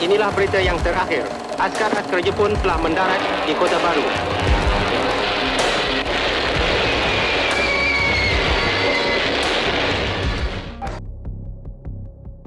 Inilah berita yang terakhir. Askar-askar Jepun telah mendarat di Kota Baru.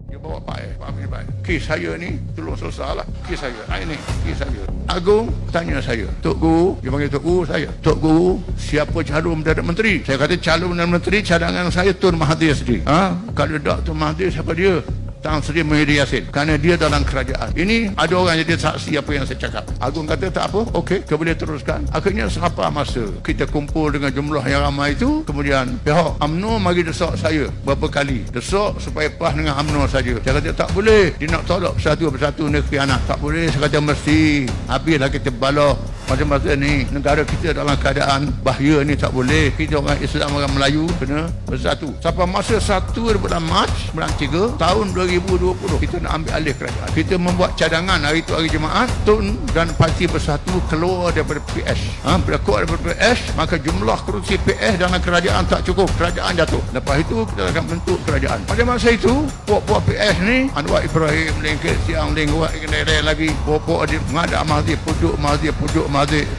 Dia bawa Pak Amir baik. Kes saya ni tolong selesailah. Kes saya. Ini kes saya. Agung tanya saya, Tok Guru, dia panggil Tok Guru saya. Tok Guru, siapa calon Perdana Menteri? Saya kata calon Perdana Menteri cadangan saya Tun Mahathir sendiri. Kalau tak Tun Mahathir, siapa dia? Tan Sri Muhyiddin Yassin, kerana dia dalam kerajaan. Ini ada orang jadi saksi apa yang saya cakap. Agung kata tak apa, okey, kita boleh teruskan. Akhirnya sampai masa kita kumpul dengan jumlah yang ramai itu, kemudian pihak UMNO mari desak saya berapa kali, desak supaya pas dengan UMNO saja. Saya kata tak boleh, dia nak tolak persatu-persatu negeri anak. Tak boleh, saya kata mesti. Habislah kita bala masa-masa ni negara kita dalam keadaan bahaya ni, tak boleh. Kita orang Islam, orang Melayu kena bersatu. Sampai masa 1 bulan Mac bulan 3 tahun 2020 kita nak ambil alih kerajaan. Kita membuat cadangan hari itu hari Jumaat, Tun dan Parti Bersatu keluar daripada PS. Bila keluar daripada PS, maka jumlah kerusi PS dalam kerajaan tak cukup, kerajaan jatuh. Lepas itu kita akan bentuk kerajaan. Pada masa itu puak-puak PS ni, Anwar Ibrahim, Lengket Siang, Lengkuat lagi, puak-puak dia mengadap Mahathir, pujuk Mahathir.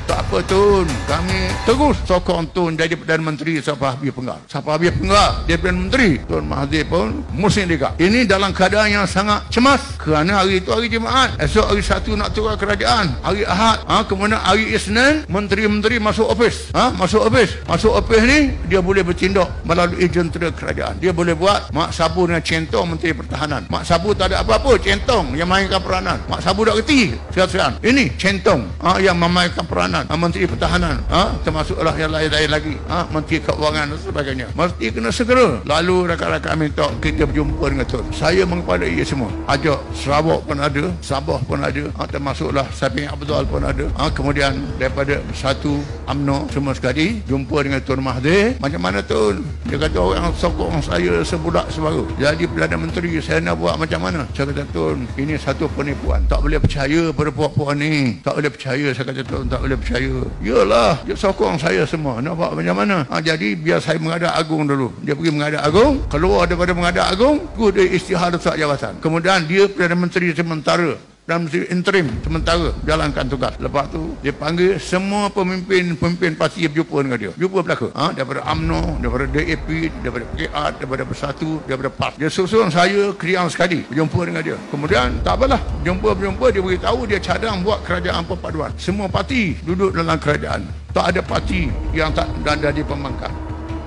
Tak apa Tun, kami terus sokong Tun jadi Perdana Menteri sampai habis penggal. Sampai habis penggal dia Perdana Menteri, Tun Mahathir pun musim dekat. Ini dalam keadaan yang sangat cemas kerana hari itu hari Jumaat, esok hari Sabtu nak turun kerajaan, hari Ahad, kemudian hari Isnin menteri-menteri masuk ofis. Masuk ofis ni dia boleh bertindak melalui jentera kerajaan. Dia boleh buat Mak Sabu dengan Centong Menteri Pertahanan. Mak Sabu tak ada apa-apa, Centong yang mainkan peranan. Mak Sabu tak kerti sihat-sihat. Ini Centong yang memainkan peranan. Menteri Pertahanan, termasuklah yang lain-lain lagi, Menteri Keuangan dan sebagainya. Mesti kena segera. Lalu rakan-rakan minta kita berjumpa dengan Tun. Saya mengepadai ia semua. Ajak Sarawak pun ada, Sabah pun ada, termasuklah Saipin Abdul pun ada. Kemudian daripada Bersatu UMNO semua sekali jumpa dengan Tun Mahathir. Macam mana Tun? Dia kata orang sokong saya sebudak sebaru jadi Perdana Menteri, saya nak buat macam mana? Saya kata Tun, ini satu penipuan. Tak boleh percaya pada puak-puak ni. Tak boleh percaya. Saya kata Tun, tak boleh percaya. Yalah, dia sokong saya semua. Nak buat macam mana? Jadi biar saya menghadap Agung dulu. Dia pergi menghadap Agung, keluar daripada menghadap Agung, dia isytihar letak jawatan. Kemudian dia Perdana Menteri sementara dan Menteri interim sementara jalankan tugas. Lepas tu dia panggil semua pemimpin parti berjumpa dengan dia. Jumpa belaka. Daripada UMNO, daripada DAP, daripada PKR, daripada Bersatu, daripada PAS. Dia susun saya kriang sekali berjumpa dengan dia. Kemudian tak apalah, berjumpa dia beritahu dia cadang buat kerajaan perpaduan. Semua parti duduk dalam kerajaan. Tak ada parti yang tak ada di pembangkang,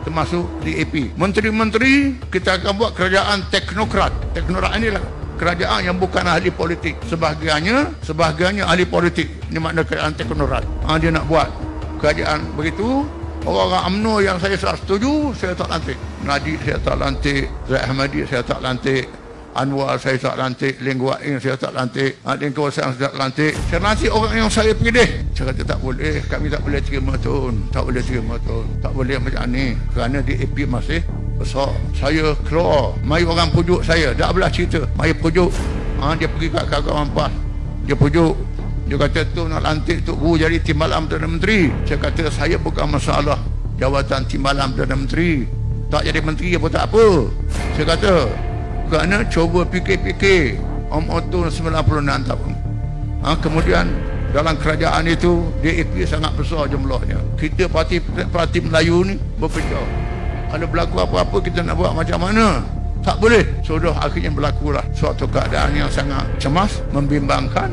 termasuk DAP. Menteri-menteri kita akan buat kerajaan teknokrat. Teknokrat inilah kerajaan yang bukan ahli politik. Sebahagiannya ahli politik. Ini makna kerajaan teknokrat. Dia nak buat kerajaan begitu. Orang-orang UMNO yang saya setuju, saya tak lantik. Nadi saya tak lantik, Zaid Ahmadi saya tak lantik, Anwar saya tak lantik, Ling Guat Ing saya tak lantik, Ling Kawasan saya tak lantik. Saya lantik orang yang saya pilih. Saya kata tak boleh, kami tak boleh terima Tun. Tak boleh terima Tun. Tak boleh macam ni. Kerana DAP masih besar. Saya keluar, mari orang pujuk saya. Tak belah cerita, mari pujuk. Dia pergi kat kawan PAS. Dia pujuk. Dia kata Tun nak lantik Tok Guru jadi Timbalan Perdana Menteri. Saya kata saya bukan masalah jawatan Timbalan Perdana Menteri. Tak jadi menteri apa tak apa. Saya kata kerana cuba fikir-fikir Tun 96 tahun. Kemudian dalam kerajaan itu DAP sangat besar jumlahnya. Kita parti Melayu ni berpecah. Kalau berlaku apa-apa kita nak buat macam mana? Tak boleh. Sudah akhirnya berlakulah suatu keadaan yang sangat cemas, membimbangkan.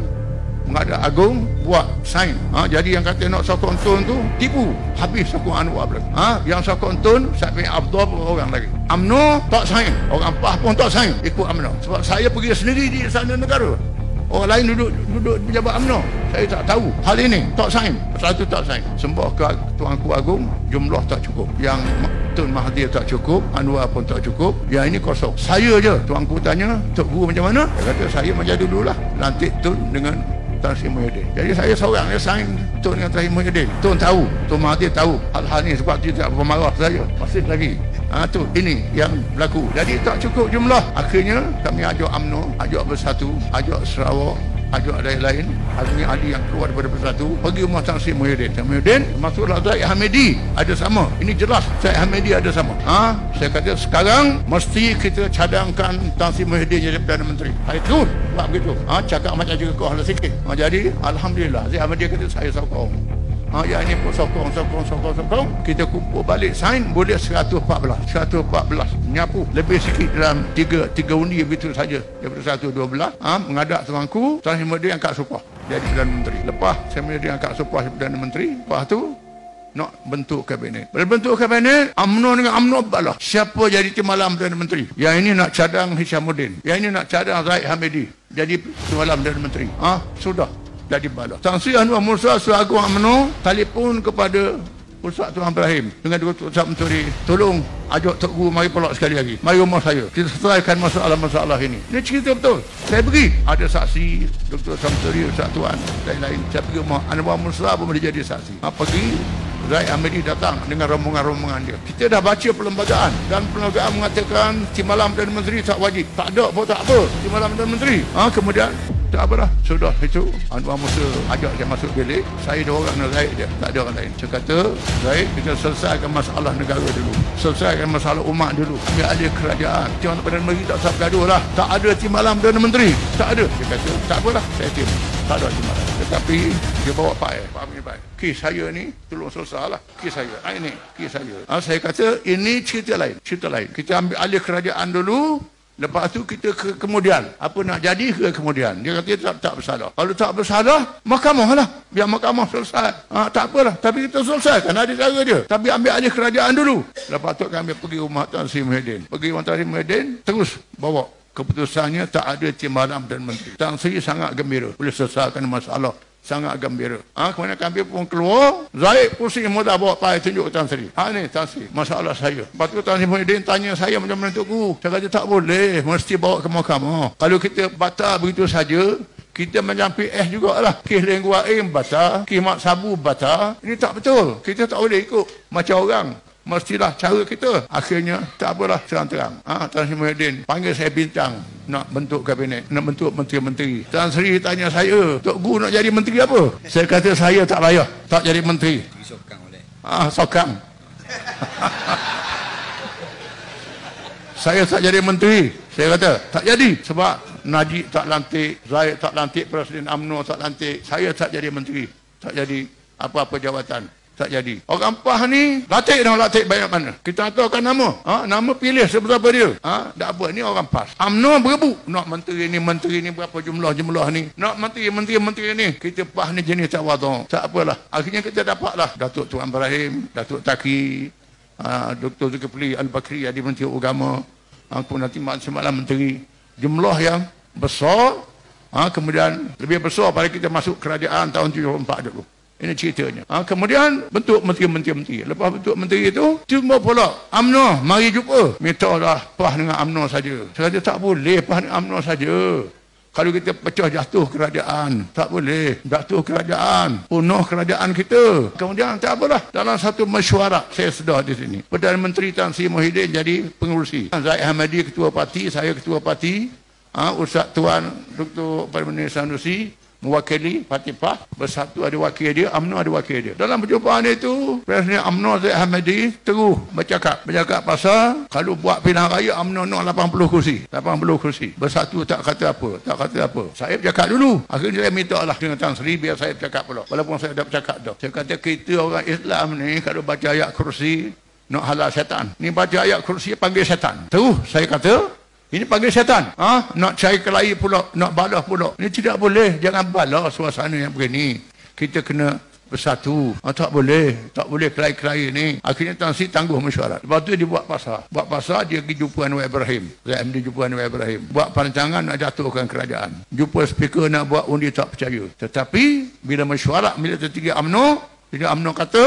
Menghadap Agung buat sign. Jadi yang kata nak sokong Tun tu tipu. Habis sokong Anwar belakang. Yang sokong Tun Saipin Abdul orang lagi. UMNO tak sign. Orang PAS pun tak sign ikut UMNO. Sebab saya pergi sendiri di sana negara. Orang lain duduk pejabat UMNO. Saya tak tahu hal ini. Tak sign. Satu tak sign. Sembah ke Tuanku Agung, jumlah tak cukup. Yang Tun Mahathir tak cukup, Anwar pun tak cukup. Yang ini kosong. Saya je. Tuanku tanya, Tok Guru macam mana? Dia kata saya macam dululah. Lantik Tun dengan Tan Sri Muhyiddin. Jadi saya seorang yang sign Tun dengan Tan Sri Muhyiddin. Tun tahu, Tun Mahathir tahu hal-hal ni sebab dia tak pemarah saya. Masih lagi. Tu ini yang berlaku. Jadi tak cukup jumlah. Akhirnya kami ajak UMNO, ajak Bersatu, ajak Sarawak, ajak lain-lain. Azmi Ali yang keluar daripada Bersatu pergi rumah Tan Sri Muhyiddin. Tan Muhyiddin masuklah Zaid Hamidi, ada sama. Ini jelas Zaid Hamidi ada sama. Saya kata sekarang mesti kita cadangkan Tan Sri Muhyiddin jadi Perdana Menteri. Hari tu buat begitu. Cakap macam juga kau lah sikit. Jadi alhamdulillah Zaid Hamidi kata saya sokong. Yang ini pun sokong. Kita kumpul balik sign boleh 114 menyapu lebih sikit dalam 3 undi begitu saja daripada 112. Mengadap tuanku Tan Sri Muhyiddin angkat sumpah jadi Perdana Menteri. Lepas saya Muhyiddin angkat sumpah jadi Perdana Menteri, lepas tu nak bentuk kabinet. Bila bentuk kabinet, UMNO dengan UMNO balah siapa jadi timbalan Perdana Menteri. Yang ini nak cadang Hishamuddin, yang ini nak cadang Zaid Hamidi jadi timbalan Perdana Menteri. Sudah jadi balas. Tan Sri Anwar Musa Agung UMNO telefon kepada Ustaz Tuan Ibrahim dengan Dr. Ustaz Menteri, tolong ajak Tok Guru mari pelak sekali lagi, mari rumah saya, kita selesaikan masalah-masalah ini. Ini cerita betul. Saya pergi, ada saksi Dr. Ustaz Menteri, Ustaz Tuan lain-lain. Saya pergi rumah Anwar Musa pun boleh jadi saksi. Pergi Zaid Hamidi datang dengan rombongan-rombongan dia. Kita dah baca perlembagaan dan perlembagaan mengatakan timbalan Perdana Menteri tak wajib. Tak ada pun tak apa timbalan Perdana Menteri. Kemudian tak apalah, sudah itu Anwar Musa ajak saya masuk bilik. Saya 2 orang dengan Zaid dia, tak ada orang lain. Saya kata, Zaid, kita selesaikan masalah negara dulu, selesaikan masalah umat dulu, ambil alih kerajaan. Jangan Perdana Menteri tak usah bergaduh lah, tak ada timbalan Perdana Menteri, tak ada. Dia kata, tak apalah, saya tim, tak ada timbalan. Tetapi dia bawa Pak Amin baik, kes saya ni tolong selesai lah, kes saya ini kes saya. Saya kata ini cerita lain. Kita ambil alih kerajaan dulu, lepas tu kita kemudian apa nak jadi ke kemudian. Dia kata tak bersalah. Kalau tak bersalah, mahkamah lah, biar mahkamah selesai. Tak apalah, tapi kita selesaikan ada cara dia. Tapi ambil alih kerajaan dulu. Lepas tu kami pergi rumah Tan Sri Muhyiddin. Pergi rumah Tan Sri Muhyiddin, terus bawa keputusannya tak ada timbalan Perdana Menteri. Tan Sri sangat gembira boleh selesaikan masalah, sangat gembira. Kemudian kami pun keluar, Zaid pusing mudah bawa pai tunjuk Tan Sri. Ni Tan Sri, masalah saya. Lepas tu Tan Sri Muhyiddin tanya saya macam mana Tok Guru. Saya kata tak boleh, mesti bawa ke mahkamah. Kalau kita batal begitu saja, kita macam PS jugalah. Kes Lenggu Aim batal, kes Mak Sabu batal. Ini tak betul. Kita tak boleh ikut macam orang. Mestilah cara kita. Akhirnya tak apalah, terang-terang. Tan Sri Muhyiddin panggil saya bintang nak bentuk kabinet, nak bentuk menteri-menteri. Tan Sri tanya saya, Tok Guru nak jadi menteri apa? Saya kata saya tak layak, tak jadi menteri. Sokang boleh. Sokang. Saya tak jadi menteri. Saya kata tak jadi sebab Najib tak lantik, Zaid tak lantik, Presiden UMNO tak lantik. Saya tak jadi menteri, tak jadi apa-apa jawatan. Tak jadi. Orang PAS ni latih banyak mana. Kita tahukan nama. Nama pilih seberapa dia. Tak apa, ni orang PAS. UMNO berebut. Nak menteri ni berapa jumlah ni. Nak menteri ni. Kita PAS ni jenis tawaduk. Tak apalah. Akhirnya kita dapatlah Datuk Tuan Ibrahim, Datuk Taki, Dr. Zulkifli Al-Bakri jadi Menteri Agama. Kemudian nanti semalam menteri. Jumlah yang besar. Kemudian lebih besar pada kita masuk kerajaan tahun 74 dulu. Ini ceritanya. Kemudian bentuk menteri-menteri. Lepas bentuk menteri itu, cuma pula UMNO mari jumpa. Mintalah PAS dengan UMNO saja. Saya kata tak boleh PAS dengan UMNO saja. Kalau kita pecah jatuh kerajaan, tak boleh. Jatuh kerajaan, punah kerajaan kita. Kemudian tak apalah. Dalam satu mesyuarat saya sedar di sini. Perdana Menteri Tan Sri Muhyiddin jadi pengurusi. Zaid Hamidi ketua parti, saya ketua parti. Ustaz Tuan Dr. Parmini Sanusi mewakili parti PAS, Bersatu ada wakil dia, UMNO ada wakil dia. Dalam perjumpaan itu, Presiden UMNO Zaid Hamidi terus bercakap pasal kalau buat pilihan raya UMNO nak 80 kursi. Bersatu tak kata apa. Saya bercakap dulu. Akhirnya saya minta lah dengan Tan Sri biar saya bercakap pula. Walaupun saya dah bercakap dah. Saya kata kita orang Islam ni kalau baca ayat kursi nak halal syaitan. Ni baca ayat kursi panggil syaitan. Terus saya kata ini panggil syaitan. Nak cari kelahi pula, nak balas pula. Ini tidak boleh. Jangan balas suasana yang begini. Kita kena bersatu. Tak boleh kelahi-kelahi ni. Akhirnya Tan Sri tangguh mesyuarat. Lepas tu dia buat pasal dia pergi jumpa Anwar Ibrahim. Zaid Hamidi jumpa Anwar Ibrahim. Buat perancangan nak jatuhkan kerajaan. Jumpa speaker nak buat undi tak percaya. Tetapi bila mesyuarat militer tertinggi UMNO, jadi UMNO kata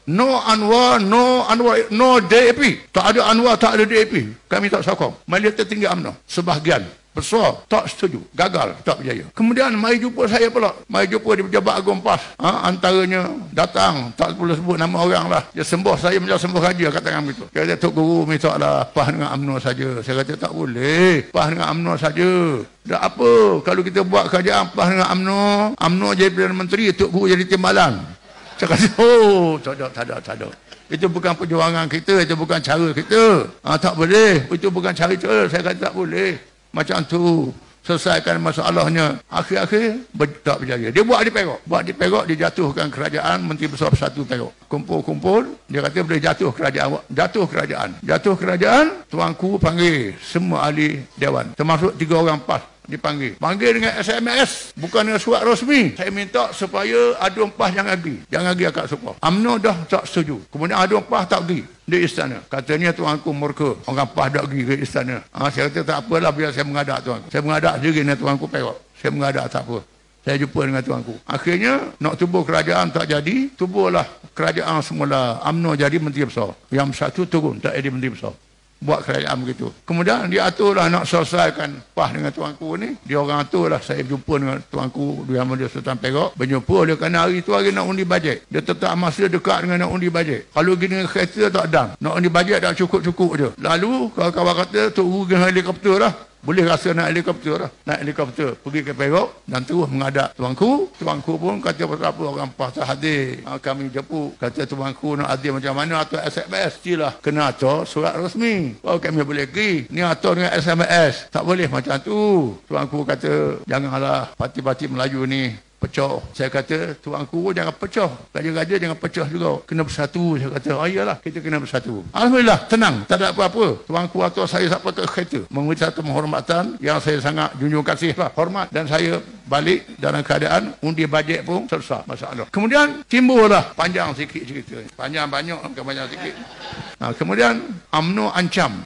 No Anwar, no DAP. Tak ada Anwar, tak ada DAP. Kami tak sokong. Majlis Tertinggi UMNO sebahagian besar tak setuju, gagal, tak berjaya. Kemudian mari jumpa saya pula, mari jumpa di Pejabat Agung PAS. Antaranya datang, tak perlu sebut nama orang lah, dia sembah saya macam sembah raja, kata kami begitu. Dia kata, Tok Guru minta lah PAS dengan UMNO saja. Saya kata tak boleh, PAS dengan UMNO saja. Tak apa, kalau kita buat kerajaan PAS dengan UMNO jadi Perdana Menteri, Tok Guru jadi timbalan. Saya kata, tak ada. Itu bukan perjuangan kita, itu bukan cara kita. Tak boleh, itu bukan cara kita. Saya kata tak boleh. Macam tu selesaikan masalahnya. Akhir-akhir tak berjaya. Dia buat di Perak, dia jatuhkan kerajaan Menteri Besar Bersatu Perak. Kumpul, dia kata boleh jatuh kerajaan. Tuanku panggil semua ahli dewan, termasuk 3 orang PAS dipanggil dengan SMS, bukan dengan surat rasmi. Saya minta supaya aduan PAS jangan pergi akad supah. UMNO dah tak setuju. Kemudian aduan PAS tak pergi di istana. Katanya tuanku murka, orang PAS tak pergi ke istana. Saya kata tak apalah, biar saya mengadak tuanku. Saya mengadak sendiri dengan tuanku Perak. Saya mengadak, tak apa. Saya jumpa dengan tuanku. Akhirnya nak tubuh kerajaan tak jadi. Tubuhlah kerajaan semula. UMNO jadi Menteri Besar. Yang satu turun, tak jadi Menteri Besar. Buat kerajaan begitu. Kemudian dia aturlah nak selesaikan PAS dengan tuanku ni. Dia orang aturlah saya jumpa dengan tuanku Dwi Hamid Sultan Perak. Berjumpa dia kerana hari tu hari nak undi bajet. Dia tetap masa dekat dengan nak undi bajet. Kalau gini dengan kereta tak dang. Nak undi bajet dah cukup-cukup je. Lalu kawan-kawan kata Tok Guru dengan helikopter lah. Boleh rasa naik helikopter pergi ke Perak dan terus mengadap tuanku pun kata apa orang PAS tak hadir. Kami jemput, kata tuanku nak hadir macam mana atau SMS, mestilah kena atur surat rasmi baru kami boleh pergi. Ni atur dengan SMS tak boleh macam tu. Tuanku kata janganlah parti-parti Melayu ni pecah. Saya kata tuanku jangan pecah, raja-raja jangan pecah juga, kena bersatu. Saya kata iyalah, kita kena bersatu. Alhamdulillah tenang, tak ada apa-apa. Tuanku atur saya sampai ke kereta, memberi satu penghormatan yang saya sangat junjung kasih lah, hormat. Dan saya balik dalam keadaan undi bajet pun selesai masalah. Kemudian timbullah panjang sikit cerita, panjang banyak bukan panjang sikit. Kemudian UMNO ancam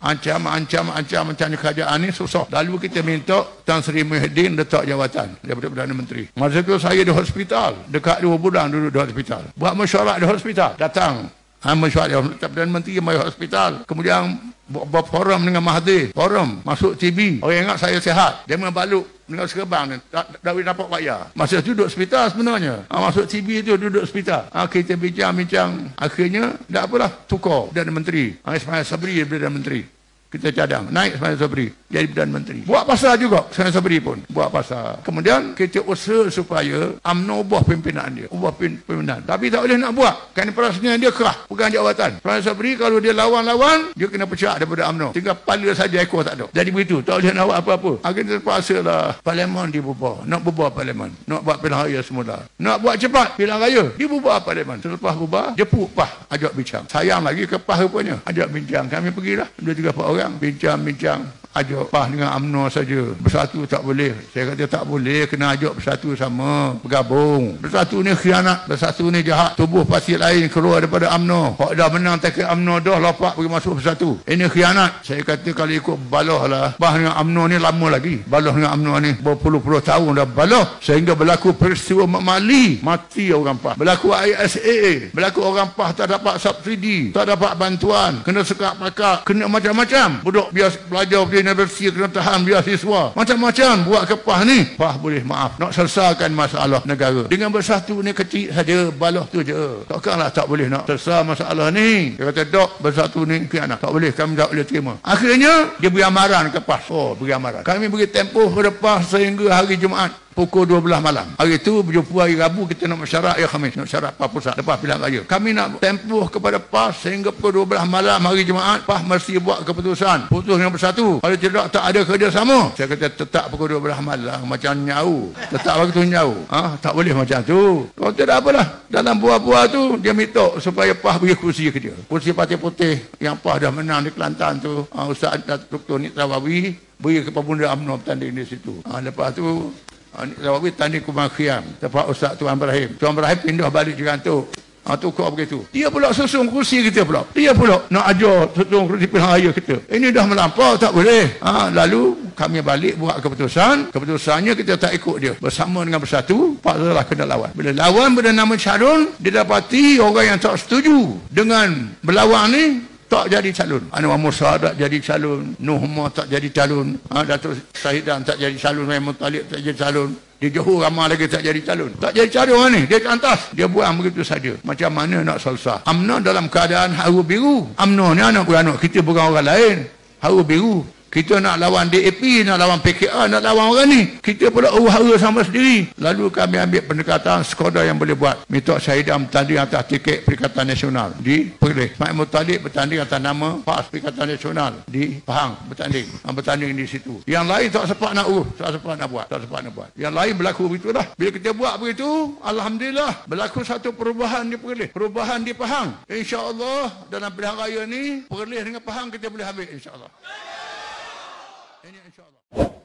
kerajaan ni susah. Lalu kita minta Tan Sri Muhyiddin letak jawatan daripada Perdana Menteri. Masa itu saya di hospital, dekat 2 bulan duduk di hospital. Buat mesyuarat di hospital. Datang mesyuarat Perdana Menteri mai hospital. Kemudian buat forum dengan Mahathir. Forum masuk TV. Orang ingat saya sihat. Dia membaluk dengan serbang ni. Tak dapat bayar. Masa itu duduk hospital sebenarnya. Masuk TV tu duduk hospital. Kita bincang-bincang. Akhirnya tak apalah, tukar Perdana Menteri. Ismail Sabri Perdana Menteri. Kita cadang, naik Ismail Sabri jadi Perdana Menteri. Buat pasal juga Ismail Sabri pun buat pasal. Kemudian kita usaha supaya UMNO ubah pimpinan dia, tapi tak boleh nak buat kerana perasaan dia kerah pegang jawatan. Ismail Sabri kalau dia lawan dia kena pecat daripada UMNO, tinggal kepala saja, ekor tak ada. Jadi begitu, tak boleh nak buat apa-apa. Akhirnya terpaksa lah Parlimen dibubar. Nak bubar Parlimen, nak buat pilihan raya semula, nak buat cepat pilihan raya, dibubar Parlimen. Selepas bubar, jemput PAS ajak bincang. Sayang lagi ke PAS rupanya ajak bincang. Kami pergilah 2-3 orang bincang, ajak PAS dengan UMNO saja. Bersatu tak boleh. Saya kata tak boleh, kena ajak bersatu sama, bergabung. Bersatu ni khianat, bersatu ni jahat. Tubuh parti lain keluar daripada UMNO. Hak dah menang takat UMNO dah lopak pergi masuk bersatu. Ini khianat. Saya kata kalau ikut balah lah, PAS dengan UMNO ni lama lagi. Balah dengan UMNO ni berpuluh-puluh tahun dah balah. Sehingga berlaku peristiwa Mali, mati orang PAS. Berlaku ISAA, berlaku orang PAS tak dapat subsidi, tak dapat bantuan, kena sekat pakak, kena macam-macam. Budak biasa belajar di universiti kena tahan beasiswa, macam-macam buat ke PAS ni. PAS boleh maaf nak selesaikan masalah negara dengan bersatu ni kecil saja, balah tu je. Takkanlah tak boleh nak selesai masalah ni. Dia kata dok bersatu ni khianat, tak boleh, kami tak boleh terima. Akhirnya dia beri amaran ke PAS. Beri amaran. Kami beri tempoh kepada PAS sehingga hari Jumaat pukul 12 malam. Hari itu berjumpa hari Rabu kita nak mesyuarat ya Khamis, nak mesyuarat PAS pusat lepas pilihan raya. Kami nak tempoh kepada PAS sehingga pukul 12 malam hari Jumaat. PAS mesti buat keputusan, putus dengan bersatu. Kalau tidak tak ada kerjasama. Saya kata tetap pukul 12 malam macam nyau. Tetap waktu nyau. Tak boleh macam tu. Kalau tidak apalah. Dalam buah-buah tu dia minta supaya PAS bagi kursi ke dia. Kursi Parti Putih yang PAS dah menang di Kelantan tu. Ustaz Dr. Nik Tawawi beri ke Pemuda UMNO bertanding di situ. Lepas tu Nik Tawawi tanding Kumang Khiam tempat Ustaz Tuan Ibrahim. Tuan Ibrahim pindah balik Jerantuk. Tukar begitu. Dia pula susung kursi kita pula. Dia pula nak ajar susung kursi pilihan raya kita. Ini dah melampau, tak boleh. Lalu kami balik buat keputusan. Keputusannya kita tak ikut dia. Bersama dengan Bersatu, Pak Zahlah kena lawan. Bila lawan bernama calon, didapati orang yang tak setuju dengan berlawan ni tak jadi calon. Anwar Musa tak jadi calon, Nuh Umar tak jadi calon, Datuk Syahidan tak jadi calon, Mahmud Talib tak jadi calon. Di Johor ramai lagi tak jadi calon. Tak jadi calon ni, dia cantas. Dia buang begitu saja. Macam mana nak selesai? UMNO dalam keadaan haru biru. UMNO ni anak-anak kita bukan orang lain. Haru biru. Kita nak lawan DAP, nak lawan PKR, nak lawan orang ni. Kita pula huru-hara sama sendiri. Lalu kami ambil pendekatan sekadar yang boleh buat. Minta Syahidah bertanding atas tiket Perikatan Nasional di Perlis. Mahmud Talib bertanding atas nama PAS Perikatan Nasional di Pahang. Bertanding di situ. Yang lain tak sempat nak urus, tak sempat nak buat. Yang lain berlaku begitu dah. Bila kita buat begitu, Alhamdulillah berlaku satu perubahan di Perlis. Perubahan di Pahang. InsyaAllah dalam pilihan raya ni, Perlis dengan Pahang kita boleh ambil insyaAllah. Ini insyaAllah.